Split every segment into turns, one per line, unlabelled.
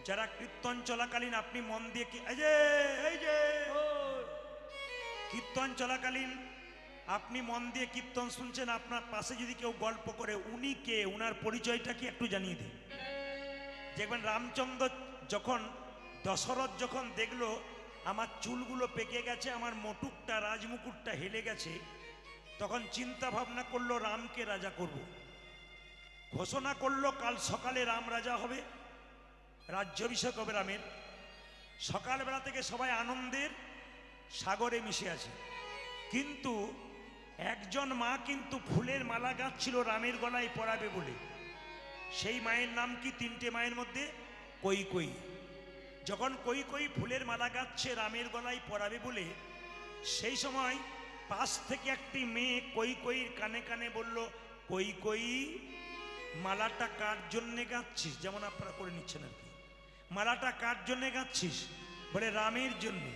যারা কীর্তন চলাকালীন আপনি মন দিয়ে কীর্তন চলাকালীন আপনি মন দিয়ে কীর্তন শুনছেন, আপনার পাশে যদি কেউ গল্প করে উনি কে, উনার পরিচয়টা কি একটু জানিয়ে দিন। দেখবেন রামচন্দ্র যখন দশরথ যখন দেখলো আমার চুলগুলো পেকে গেছে, আমার মটুকটা রাজমুকুটটা হেলে গেছে, তখন চিন্তা ভাবনা করলো রামকে রাজা করব। ঘোষণা করলো কাল সকালে রাম রাজা হবে, রাজ্যাভিষেক হবে রামের। সকালবেলা থেকে সবাই আনন্দের সাগরে মিশে আছে, কিন্তু একজন মা কিন্তু ফুলের মালা গাঁথছিল রামের গলায় পরাবে বলে। সেই মায়ের নাম কি? তিনটে মায়ের মধ্যে কৈকেয়ী। যখন কৈকেয়ী ফুলের মালা গাঁথছে রামের গলায় পরাবে বলে, সেই সময় পাশ থেকে একটি মেয়ে কৈকেয়ীর কানে কানে বলল, কৈকেয়ী মালাটা কার জন্যে গাঁথছিস? যেমন আপনারা করে নিচ্ছেন আর কি, মালাটা কার জন্যে গাঁথছিস? বলে রামের জন্যে।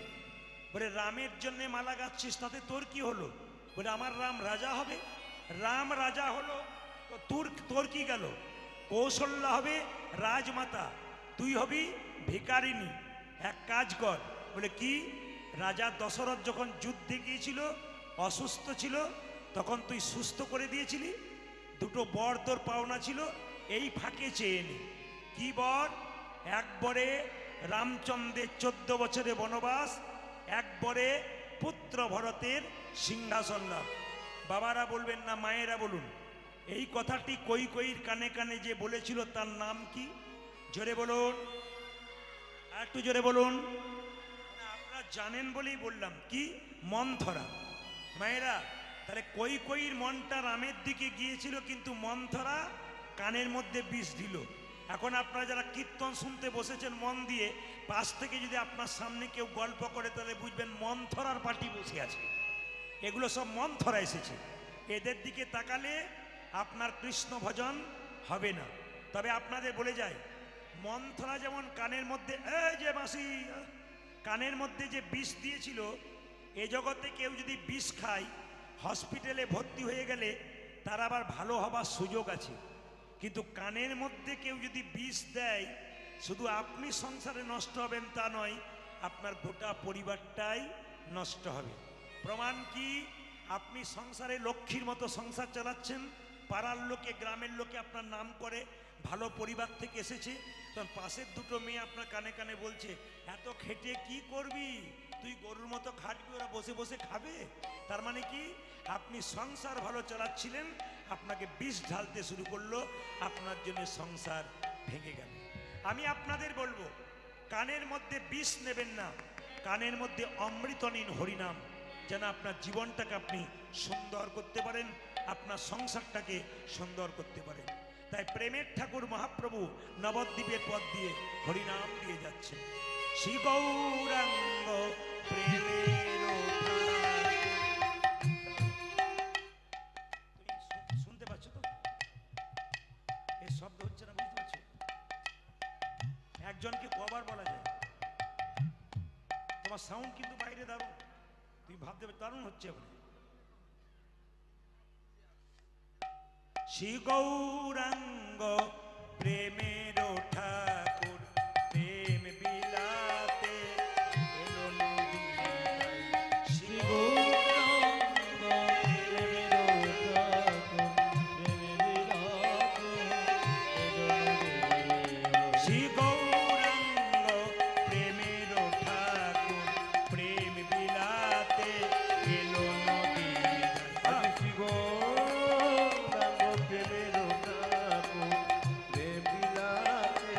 বলে রামের জন্যে মালা গাঁথছিস, তাতে তোর কি হলো? বলে আমার রাম রাজা হবে। রাম রাজা হলো তো তোর কি গেল? কৌশল্যা হবে রাজমাতা, তুই হবি ভিখারিনী। এক কাজ কর। বলে কি? রাজা দশরথ যখন যুদ্ধে গিয়েছিল, অসুস্থ ছিল, তখন তুই সুস্থ করে দিয়েছিলি। দুটো বর তোর পাওনা ছিল, এই ফাঁকে চেয়ে নে। কি বর? একবারে রামচন্দ্রের 14 বছরে বনবাস, একবারে পুত্র ভরতের সিংহাসন লাভ। বাবারা বলবেন না, মায়েরা বলুন, এই কথাটি কৈকেয়ীর কানে কানে যে বলেছিল তার নাম কি? জোরে বলুন, একটু জোরে বলুন। আপনারা জানেন বলেই বললাম, কি? মন্থরা। মায়েরা, তাহলে কৈকেয়ীর মনটা রামের দিকে গিয়েছিল, কিন্তু মন্থরা কানের মধ্যে বিষ দিল। এখন আপনারা যারা কীর্তন শুনতে বসেছেন মন দিয়ে, পাশ থেকে যদি আপনার সামনে কেউ গল্প করে, তাহলে বুঝবেন মন্থরার পার্টি বসে আছে। এগুলো সব মন্থরা এসেছে। এদের দিকে তাকালে আপনার কৃষ্ণ ভজন হবে না। তবে আপনাদের বলে যায়, মন্থরা যেমন কানের মধ্যে, এই যে মাসি, কানের মধ্যে যে বিষ দিয়েছিল, এ জগতে কেউ যদি বিষ খায়, হসপিটালে ভর্তি হয়ে গেলে তার আবার ভালো হবার সুযোগ আছে। কিন্তু কানের মধ্যে কেউ যদি বিষ দেয়, শুধু আপনি সংসারে নষ্ট হবেন তা নয়, আপনার গোটা পরিবারটাই নষ্ট হবে। প্রমাণ কি? আপনি সংসারে লক্ষ্মীর মতো সংসার চালাচ্ছেন, পাড়ার লোকে, গ্রামের লোকে আপনার নাম করে, ভালো পরিবার থেকে এসেছে, তখন পাশের দুটো মেয়ে আপনার কানে কানে বলছে, এত খেটে কি করবি তুই? গরুর মতো খাটবি, ওরা বসে বসে খাবে। তার মানে কি? আপনি সংসার ভালো চালাচ্ছিলেন, আপনাকে বিষ ঢালতে শুরু করলো, আপনার জন্য সংসার ভেঙে গেল। আমি আপনাদের বলবো, কানের মধ্যে বিষ নেবেন না, কানের মধ্যে অমৃত নিন, হরিনাম, যেন আপনার জীবনটাকে আপনি সুন্দর করতে পারেন, আপনার সংসারটাকে সুন্দর করতে পারেন। তাই প্রেমের ঠাকুর মহাপ্রভু নবদ্বীপের পথ দিয়ে হরিনাম দিয়ে যাচ্ছেন। শ্রী গৌরাঙ্গ প্রেমের। শুনতে পাচ্ছ তো? এর শব্দ হচ্ছে না, বুঝতে পারছো? একজনকে কবার বলা যায়? তোমার সাউন্ড কিন্তু বাইরে দারুণ, তুমি ভাবতে দারুণ হচ্ছে। শ্রী গৌরাঙ্গ প্রেমের ঠাকুর, প্রেম বিলাতে এলো নদীরাই। শ্রী গৌরাঙ্গ প্রেমের ঠাকুর, প্রেম বিলাতে এলো নদীরাই। শ্রী গৌরাঙ্গ প্রেমের ঠাকুর, প্রেম বিলাতে এলো নদীরাই। শ্রী গৌরাঙ্গ প্রেমের ঠাকুর, প্রেম বিলাতে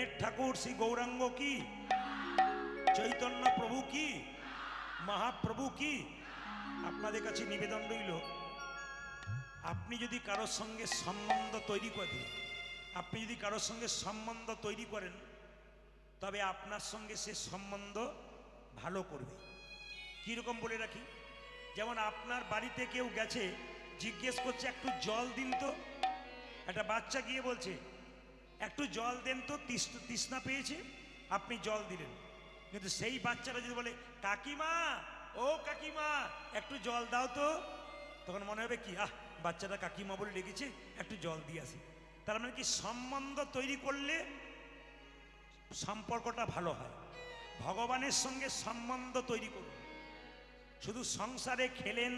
ধ্যানের ঠাকুর শ্রী গৌরাঙ্গ কি, চৈতন্য প্রভু কি, মহাপ্রভু কি। আপনাদের কাছে নিবেদন রইল, আপনি যদি কারোর সঙ্গে সম্বন্ধ তৈরি করেন, আপনি যদি কারোর সঙ্গে সম্বন্ধ তৈরি করেন, তবে আপনার সঙ্গে সে সম্বন্ধ ভালো করবে। কীরকম বলে রাখি, যেমন আপনার বাড়িতে কেউ গেছে, জিজ্ঞেস করছে একটু জল দিন তো, একটা বাচ্চা গিয়ে বলছে একটু জল দেন তো, তৃষ্ণা পেয়েছে, আপনি জল দিলেন। কিন্তু সেই বাচ্চারা যদি বলে কাকিমা, ও কাকিমা একটু জল দাও তো, তখন মনে হবে কি, বাচ্চাটা কাকিমা বলে ডেকেছে, একটু জল দিয়ে আসি। তার মানে কি, সম্বন্ধ তৈরি করলে সম্পর্কটা ভালো হয়। ভগবানের সঙ্গে সম্বন্ধ তৈরি করুন। শুধু সংসারে খেলেন,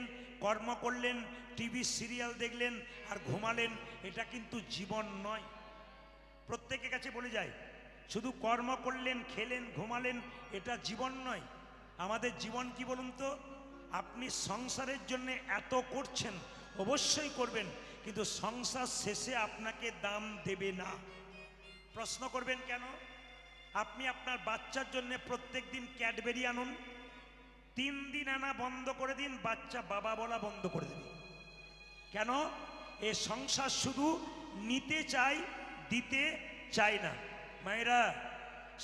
কর্ম করলেন, টিভি সিরিয়াল দেখলেন আর ঘুমালেন, এটা কিন্তু জীবন নয়। প্রত্যেকের কাছে বলে যায়, শুধু কর্ম করলেন, খেলেন, ঘুমালেন, এটা জীবন নয়। আমাদের জীবন কি বলুন তো? আপনি সংসারের জন্য এত করছেন, অবশ্যই করবেন, কিন্তু সংসার শেষে আপনাকে দাম দেবে না। প্রশ্ন করবেন কেন? আপনি আপনার বাচ্চার জন্য প্রত্যেক দিন ক্যাডবেরি আনুন, 3 দিন আনা বন্ধ করে দিন, বাচ্চা বাবা বলা বন্ধ করে দেবে। কেন? এ সংসার শুধু নিতে চায়, দিতে চায় না। মায়েরা,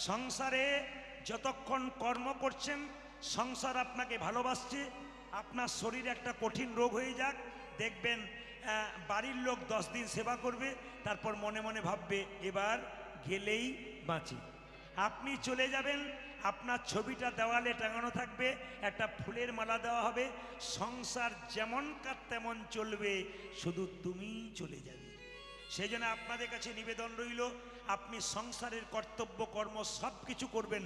সংসারে যতক্ষণ কর্ম করছেন, সংসার আপনাকে ভালোবাসছে। আপনার শরীরে একটা কঠিন রোগ হয়ে যাক, দেখবেন বাড়ির লোক 10 দিন সেবা করবে, তারপর মনে মনে ভাববে এবার গেলেই বাঁচি। আপনি চলে যাবেন, আপনার ছবিটা দেওয়ালে টাঙানো থাকবে, একটা ফুলের মালা দেওয়া হবে, সংসার যেমন কার তেমন চলবে, শুধু তুমিই চলে যাবে। সেই জন্য আপনাদের কাছে নিবেদন রইল, আপনি সংসারের কর্তব্য কর্ম সব কিছু করবেন,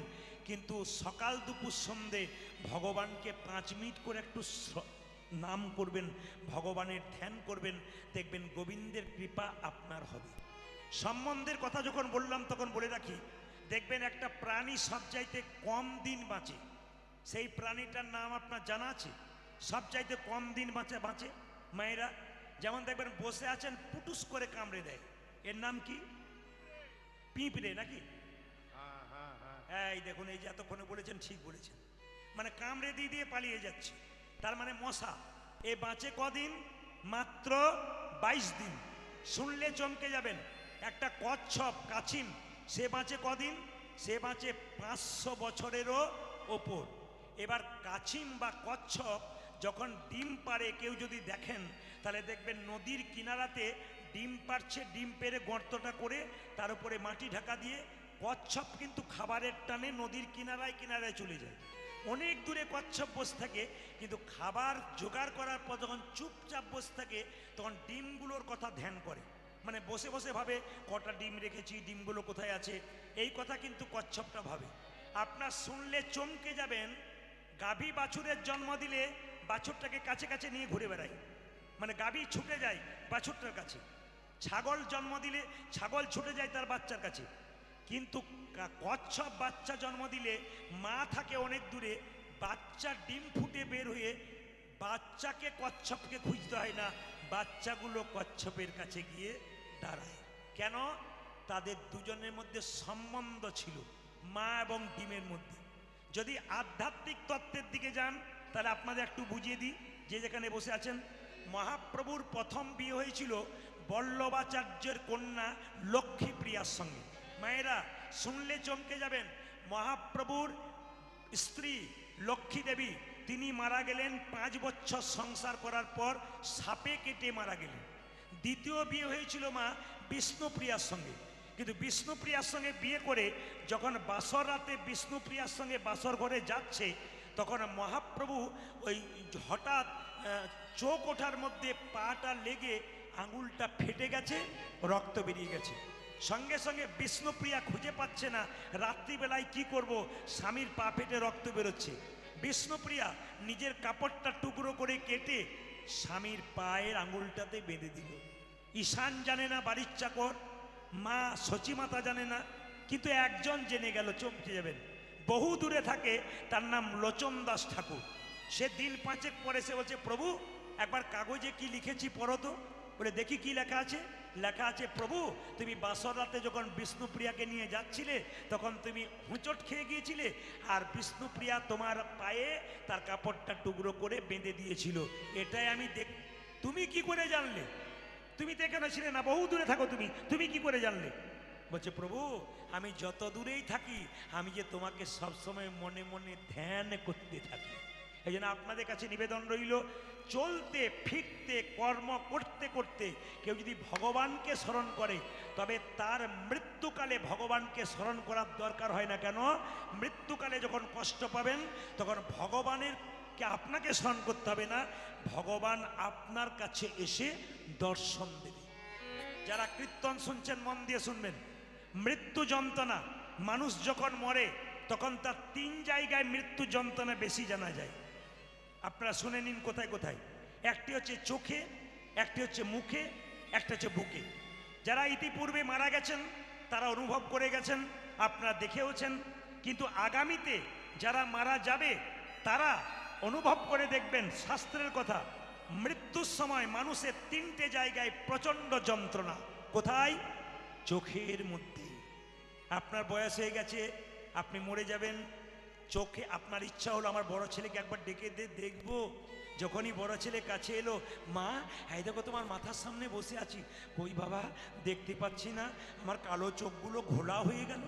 কিন্তু সকাল দুপুর সন্ধে ভগবানকে 5 মিনিট করে একটু নাম করবেন, ভগবানের ধ্যান করবেন, দেখবেন গোবিন্দের কৃপা আপনার হবে। সম্বন্ধের কথা যখন বললাম তখন বলে রাখি, দেখবেন একটা প্রাণী সবচাইতে কম দিন বাঁচে। সেই প্রাণীটার নাম আপনার জানা আছে? সবচাইতে কম দিন বাঁচে মায়েরা, যেমন দেখবেন বসে আছেন, পুটুস করে কামড়ে দেয়, এর নাম কি? পিঁপড়ে নাকি? এই দেখুন, এই যে এতক্ষণে বলেছেন, ঠিক বলেছেন, মানে কামড়ে দিয়ে দিয়ে পালিয়ে যাচ্ছে, তার মানে মশা। এ বাঁচে কদিন? মাত্র 22 দিন। শুনলে চমকে যাবেন। একটা কচ্ছপ, কাছিম, সে বাঁচে কদিন? সে বাঁচে 500 বছরেরও ওপর। এবার কাছিম বা কচ্ছপ যখন ডিম পাড়ে, কেউ যদি দেখেন তাহলে দেখবেন নদীর কিনারাতে ডিম পাড়ছে, ডিম পেড়ে গর্তটা করে তার উপরে মাটি ঢাকা দিয়ে, কচ্ছপ কিন্তু খাবারের টানে নদীর কিনারায় কিনারায় চলে যায়। অনেক দূরে কচ্ছপ বসে থাকে, কিন্তু খাবার জোগাড় করার পর যখন চুপচাপ বসে থাকে, তখন ডিমগুলোর কথা ধ্যান করে, মানে বসে বসে ভাবে কটা ডিম রেখেছি, ডিমগুলো কোথায় আছে, এই কথা কিন্তু কচ্ছপটা ভাবে। আপনার শুনলে চমকে যাবেন, গাভী বাছুরের জন্ম দিলে বাছুরটাকে কাছে কাছে নিয়ে ঘুরে বেড়ায়, মানে গাভী ছুটে যায় বাছুরটার কাছে। ছাগল জন্ম দিলে ছাগল ছুটে যায় তার বাচ্চার কাছে। কিন্তু কচ্ছপ বাচ্চা জন্ম দিলে মা থাকে অনেক দূরে, বাচ্চা ডিম ফুটে বের হয়ে বাচ্চাকে কচ্ছপকে খুঁজতে হয় না, বাচ্চাগুলো কচ্ছপের কাছে গিয়ে দাঁড়ায়। কেন? তাদের দুজনের মধ্যে সম্বন্ধ ছিল, মা এবং ডিমের মধ্যে। যদি আধ্যাত্মিক তত্ত্বের দিকে যান, তাহলে আপনাদের একটু বুঝিয়ে দিই, যে যেখানে বসে আছেন, মহাপ্রভুর প্রথম বিয়ে হয়েছিল বল্লভাচার্যের কন্যা লক্ষ্মীপ্রিয়ার সঙ্গে। মায়েরা, শুনলে চমকে যাবেন, মহাপ্রভুর স্ত্রী লক্ষ্মী দেবী, তিনি মারা গেলেন 5 বছর সংসার করার পর, সাপে কেটে মারা গেলেন। দ্বিতীয় বিয়ে হয়েছিল মা বিষ্ণুপ্রিয়ার সঙ্গে, কিন্তু বিষ্ণুপ্রিয়ার সঙ্গে বিয়ে করে যখন বাসর রাতে বিষ্ণুপ্রিয়ার সঙ্গে বাসর ঘরে যাচ্ছে, তখন মহাপ্রভু ওই হঠাৎ চোখ ওঠার মধ্যে পাটা লেগে আঙুলটা ফেটে গেছে, রক্ত বেরিয়ে গেছে। সঙ্গে সঙ্গে বিষ্ণুপ্রিয়া খুঁজে পাচ্ছে না, রাত্রিবেলায় কি করব, স্বামীর পা ফেটে রক্ত বেরোচ্ছে। বিষ্ণুপ্রিয়া নিজের কাপড়টা টুকরো করে কেটে স্বামীর পায়ের আঙুলটাতে বেঁধে দিল। ঈশান জানে না, বাড়ির চাকর, মা সচিমাতা জানে না, কিন্তু একজন জেনে গেল, চমকে যাবেন। বহু দূরে থাকে, তার নাম লোচন দাস ঠাকুর। সে দিন 5 পরে সে বলছে, প্রভু একবার কাগজে কি লিখেছি পড়ো তো। বলে দেখি কি লেখা আছে। লেখা আছে, প্রভু তুমি বাসর রাতে যখন বিষ্ণুপ্রিয়াকে নিয়ে যাচ্ছিলে তখন তুমি হুঁচট খেয়ে গিয়েছিলে, আর বিষ্ণুপ্রিয়া তোমার পায়ে তার কাপড়টা টুকরো করে বেঁধে দিয়েছিল। এটাই আমি তুমি কি করে জানলে? তুমি তো এখানে ছিলে না, বহু দূরে থাকো, তুমি কি করে জানলে? বলছে, প্রভু আমি যত দূরেই থাকি আমি যে তোমাকে সবসময় মনে মনে ধ্যান করতে থাকি। এই জন্য আপনাদের কাছে নিবেদন রইল, চলতে ফিরতে কর্ম করতে করতে কেউ যদি ভগবানকে স্মরণ করে তবে তার মৃত্যুকালে ভগবানকে স্মরণ করার দরকার হয় না। কেন? মৃত্যুকালে যখন কষ্ট পাবেন তখন ভগবানের আপনাকে স্মরণ করতে হবে না, ভগবান আপনার কাছে এসে দর্শন দেবে। যারা কীর্তন শুনছেন মন দিয়ে শুনবেন, মৃত্যু যন্ত্রণা, মানুষ যখন মরে তখন তার 3 জায়গায় মৃত্যু যন্ত্রণা বেশি জানা যায়। আপনারা শুনে নিন কোথায় কোথায়। একটি হচ্ছে চোখে, একটি হচ্ছে মুখে, একটা হচ্ছে বুকে। যারা ইতিপূর্বে মারা গেছেন তারা অনুভব করে গেছেন, আপনারা দেখেওছেন, কিন্তু আগামীতে যারা মারা যাবে তারা অনুভব করে দেখবেন। শাস্ত্রের কথা, মৃত্যুর সময় মানুষের 3টে জায়গায় প্রচণ্ড যন্ত্রণা। কোথায়? চোখের মধ্যে। আপনার বয়স হয়ে গেছে, আপনি মরে যাবেন, চোখে আপনার ইচ্ছা হলো আমার বড় ছেলেকে একবার ডেকে দেখবো। যখনই বড় ছেলে কাছে এলো, মা এই দেখো তোমার মাথার সামনে বসে আছি। কই বাবা, দেখতে পাচ্ছি না, আমার কালো চোখগুলো ঘোলা হয়ে গেল।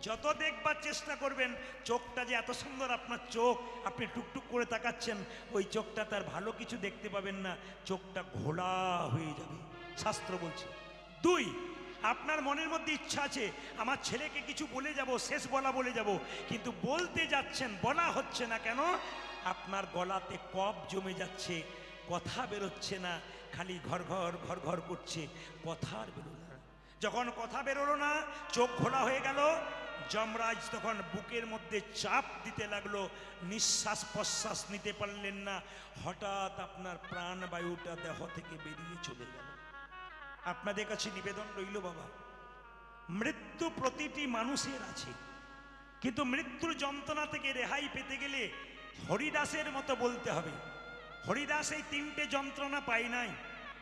যত দেখবার চেষ্টা করবেন, চোখটা যে এত সুন্দর আপনার চোখ, আপনি টুকটুক করে তাকাচ্ছেন, ওই চোখটা তার ভালো কিছু দেখতে পাবেন না, চোখটা ঘোলা হয়ে যাবে, শাস্ত্র বলছে। 2, আপনার মনের মধ্যে ইচ্ছা আছে আমার ছেলেকে কিছু বলে যাব, শেষ বলা বলে যাব, কিন্তু বলতে যাচ্ছেন, বলা হচ্ছে না। কেন? আপনার গলাতে কফ জমে যাচ্ছে, কথা বেরোচ্ছে না, খালি ঘর ঘর ঘর ঘর করছে, কথা আর বেরোলো না। যখন কথা বেরোলো না, চোখ ঘোলা হয়ে গেল, যমরাজ তখন বুকের মধ্যে চাপ দিতে লাগলো, নিঃশ্বাস প্রশ্বাস নিতে পারলেন না, হঠাৎ আপনার প্রাণবায়ুটা দেহ থেকে বেরিয়ে চলে গেল। আপনাদের কাছে নিবেদন রইল, বাবা মৃত্যু প্রতিটি মানুষের আছে, কিন্তু মৃত্যুর যন্ত্রণা থেকে রেহাই পেতে গেলে হরিদাসের মতো বলতে হবে। হরিদাস এই 3টে যন্ত্রণা পায় নাই।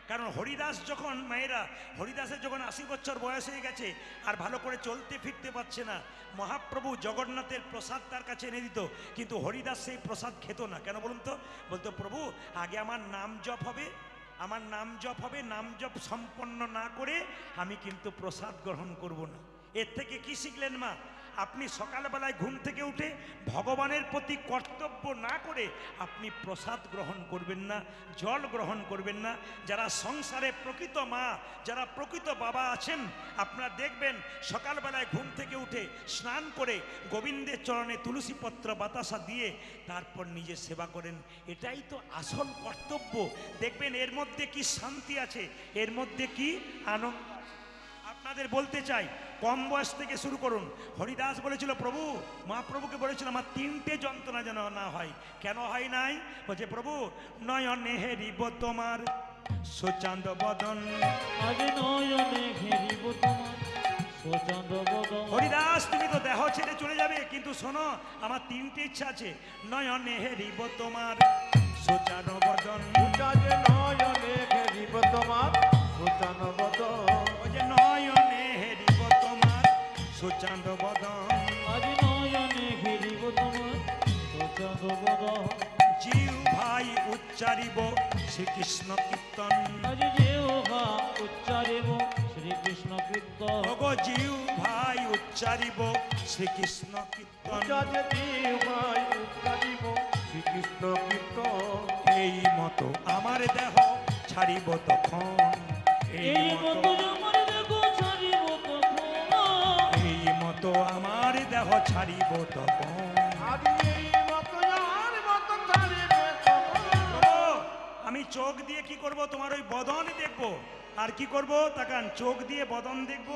কারণ হরিদাস যখন, মায়েরা, হরিদাসের যখন 80 বছর বয়স হয়ে গেছে আর ভালো করে চলতে ফিরতে পারছে না, মহাপ্রভু জগন্নাথের প্রসাদ তার কাছে এনে দিত, কিন্তু হরিদাস সেই প্রসাদ খেত না। কেন বলুন তো? বলতো, প্রভু আগে আমার নাম জপ হবে, আমার নাম জপ হবে, নাম জপ সম্পন্ন না করে আমি কিন্তু প্রসাদ গ্রহণ করব না। এর থেকে কি শিখলেন মা? আপনি সকালবেলায় ঘুম থেকে উঠে ভগবানের প্রতি কর্তব্য না করে আপনি প্রসাদ গ্রহণ করবেন না, জল গ্রহণ করবেন না। যারা সংসারে প্রকৃত মা, যারা প্রকৃত বাবা আছেন, আপনারা দেখবেন সকালবেলায় ঘুম থেকে উঠে স্নান করে গোবিন্দের চরণে তুলসী পত্র বাতাসা দিয়ে তারপর নিজে সেবা করেন। এটাই তো আসল কর্তব্য। দেখবেন এর মধ্যে কি শান্তি আছে, এর মধ্যে কি আনন্দ। আপনাদের বলতে চাই, কম বয়স থেকে শুরু করুন। হরিদাস বলেছিল, প্রভু, মহাপ্রভুকে বলেছিল আমার 3টে যন্ত্রণা যেন না হয়। কেন হয় নাই? বলছে, প্রভু নয়নে হেরিব তোমার সুচান্দ বদন,
নয়নে হেরিব তোমার সুচান্দ বদন।
হরিদাস তুমি তো দেহ ছেড়ে চলে যাবে, কিন্তু শোনো আমার 3টে ইচ্ছা আছে। নয়নে হেরিব তোমার সুচান্দ বদন,
নয়নে হেরিব তোমার সুচান্দ বদন,
নয়নে হেরিব তোমার সুচান্দ বদন,
আজ নয়নে হেরিব তোমার সুচান্দ বদন।
জিউ ভাই উচ্চারিব শ্রীকৃষ্ণ কীর্তন,
আজ জিহ্বা উচ্চারিব শ্রীকৃষ্ণ কীর্তন।
ওগো জিউ ভাই উচ্চারিব শ্রীকৃষ্ণ কীর্তন,
ভাই উচ্চারিব শ্রীকৃষ্ণ কীর্তন।
এই মতো আমার দেহ ছাড়িব তখন,
এই মতো আমার দেহ ছাড়িব তখন,
এই মতো আমার দেহ ছাড়িব তখন। আমি চোখ দিয়ে কি করব? তোমার ওই বদন দেখব। আর কি করব? তাকান, চোখ দিয়ে বদন দেখব,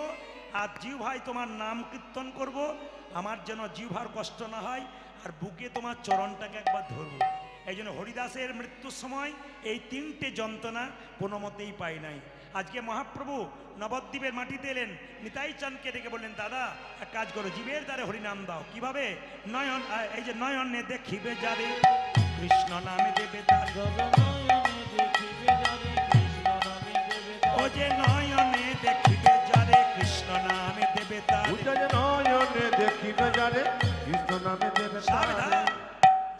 আর জিহ্বায় তোমার নাম কীর্তন করব, আমার যেন জিহ্বার কষ্ট না হয়, আর বুকে তোমার চরণটাকে একবার ধরব। এই জন্য হরিদাসের মৃত্যুর সময় এই 3টে যন্ত্রণা কোনো মতেই পাই নাই। আজকে মহাপ্রভু নবদ্বীপের মাটিতে এলেন, নিতাই চাঁদকে ডেকে বললেন, দাদা এক কাজ করো, জীবের দ্বারে হরিনাম দাও। কিভাবে? নয়ন, এই যে নয়নে দেখিবে যারে কৃষ্ণ নামে দেবে তার,
নয়নে দেখিবে যারে কৃষ্ণ নামে দেবে তার।
ও যে নয়নে দেখিবে যারে কৃষ্ণ নামে দেবে তারে
উজ্জ্বল নয়নে দেখিবে যারে কৃষ্ণ নামে দেবে তারে।
সাবধান,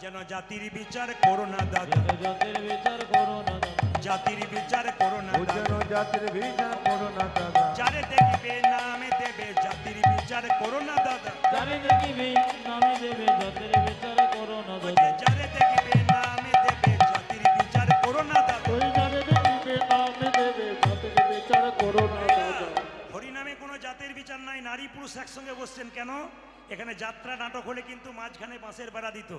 যেন জাতির বিচার করো না দাদা,
জাতির বিচার করো না দাদা।
জাতির বিচার করো না
উজ্জ্বল
দাদা,
জাতির বিচার করো না দাদা।
যারে দেখিবে নামে দেবে জাতির বিচার করো না দাদা,
যারে দেখিবে নামে দেবে জাতির বিচার করো না
ওই
দাদা।
যে যারে দেখিবে নামে দেবে জাতির বিচার করো না দাদা।
ওই যারে দেখিবে নামে দেবে জাতির বিচার করো না দাদা।
হরিনামে কোনো জাতের বিচার নাই, নারী পুরুষ একসঙ্গে বসছেন কেন? এখানে যাত্রা নাটক হলে কিন্তু মাঝখানে বাঁশের বেড়া দিত,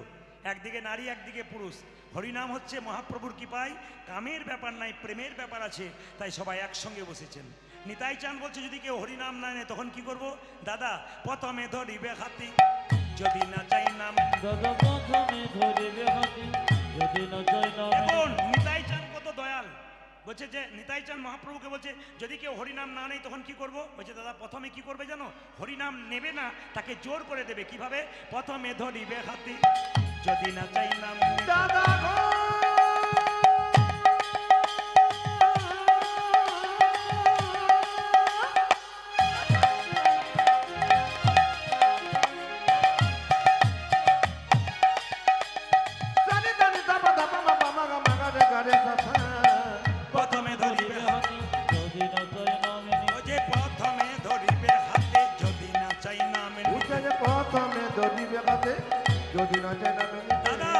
একদিকে নারী একদিকে পুরুষ। হরিনাম হচ্ছে মহাপ্রভুর কৃপায়, কামের ব্যাপার নাই, প্রেমের ব্যাপার আছে, তাই সবাই একসঙ্গে বসেছেন। নিতাই চাঁদ বলছে যদি কেউ হরিনাম না নেয় তখন কি করব? দাদা প্রথমে ধরিবে হাতি, যদি না চাই নাম।
দাদা প্রথমে ধরিবে হাতি, যদি না চাই নামে।
এখন নিতাই চাঁদ কত দয়াল, বলছে যে নিতাই চাঁদ মহাপ্রভুকে বলছে যদি কেউ হরিনাম না নেয় তখন কি করব? বলছে দাদা প্রথমে কি করবে জানো? হরিনাম নেবে না, তাকে জোর করে দেবে। কিভাবে? প্রথমে ধরিবে হাতি, যদি না চাই নাম।
দাদা গো জানি জানি দাবা দাবা বাবা মাগা মাগা রে গারে সাথা।
প্রথমে ধরিবে হাতি,
যদি না চাই নামে।
ও যে প্রথমে ধরিবে হাতে, যদি না চাই নাম।
উজ্জ্বল প্রথমে ধরিবে হাতে, যদি না চাই নামে।
দাদা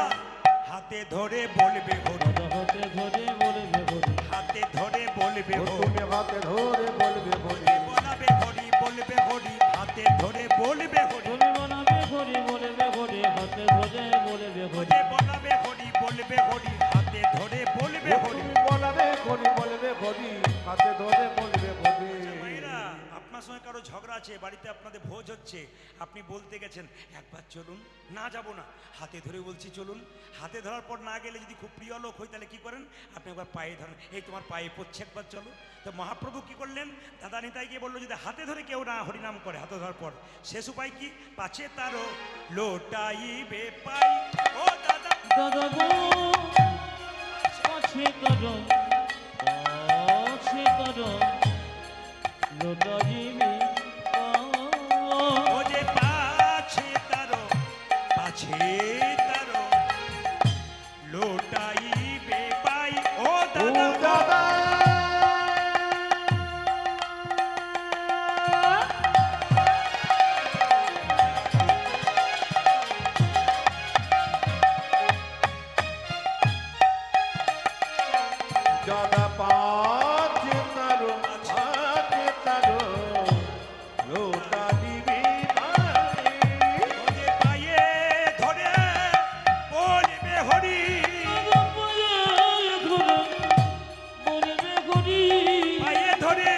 হাতে ধরে বলবে হরি,
দাদা হাতে ধরে বলবে হরি।
হাতে ধরে বলবে
ও
হরি,
তুমি হাতে ধরে বলবে বলি।
বলাবে হরি, বলবে হরি, হাতে ধরে বলবে হরি।
তুমি বানাবে হরি, বলবে হরি, হাতে ধরে বলবে
ও
হরি।
যে বলাবে হরি, বলবে হরি, হাতে ধরে বলবে
ও
হরি।
তুমি বলাবে খড়ি বলবে খড়ি, হাতে ধরে বলবে খড়ি।
মায়েরা, আপনার সঙ্গে কারো ঝগড়া আছে, বাড়িতে আপনাদের ভোজ হচ্ছে, আপনি বলতে গেছেন একবার চলুন, না যাব না, হাতে ধরে বলছি চলুন। হাতে ধরার পর না গেলে যদি খুব প্রিয় লোক হয় তাহলে কি করেন? আপনি একবার পায়ে ধরেন, এই তোমার পায়ে পড়ছে, একবার চলো। তো মহাপ্রভু কি করলেন? দাদা নিতাই গিয়ে বললো যদি হাতে ধরে কেউ না হরিনাম করে, হাতে ধরার পর শেষ উপায় কি? পাছে তারও লোটাইবে পাই। ও দাদা
দাদা গো কাছে করো, কাছে করো, লোটাইবে
ও যে পাছে তারও, পাছে তারও লোটাইবে পাই। ও
ও
দাদা
দাদা দাদা পাছে তারো, পাছে তারো, লোটা দিবি ভাই।
ও যে পায়ে ধরে বলবে হরি, পায়ে ধরে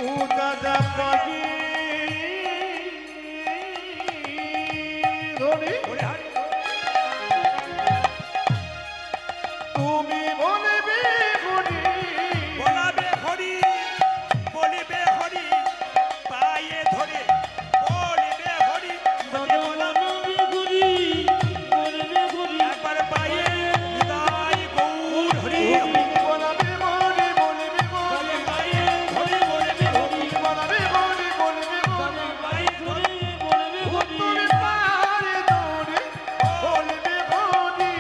ও দাদা পাজি ধরি
বলে হারি।
তুমি বলবে হরি,
বলাবে হরি, বলিবে হরি, পায়ে ধরে বলিবে হরি। ও যে একবার পায়ে নিতাই গৌর হরি,
তুমি বলবে হরি, বলবে হরি,
পায়ে ধরে বলবে হরি,
বলবে হরি, বলবে হরি,
পায়ে ধরে
তুমি পারে ধরে বলবে হরি।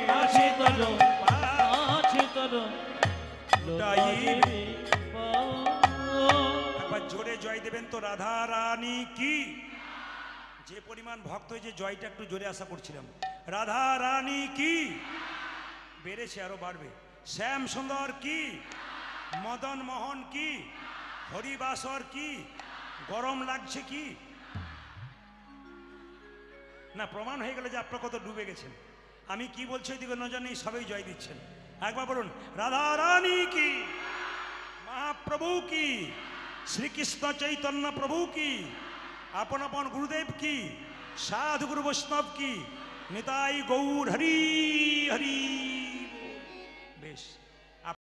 পাশে ধরো, একবার জোরে জয় দেবেন তো রাধা রানী কি। যে পরিমাণ ভক্ত হয়েছে জয়টা একটু জোরে আশা করছিলাম। রাধা রানী কি, বেড়েছে আরো বাড়বে। শ্যাম সুন্দর কি, মদন মোহন কি, হরিবাসর কি, গরম লাগছে কি? না, প্রমাণ হয়ে গেল যে আপনার কত ডুবে গেছেন। আমি কি বলছি ওইদিকে নজর নেই, সবাই জয় দিচ্ছেন। একবার বলুন রাধা রানী কি, মহাপ্রভু কি, শ্রীকৃষ্ণ চৈতন্য প্রভু কি, আপন আপন গুরুদেব কি, সাধু গুরু বৈষ্ণব কি, নিতাই গৌর হরি হরি।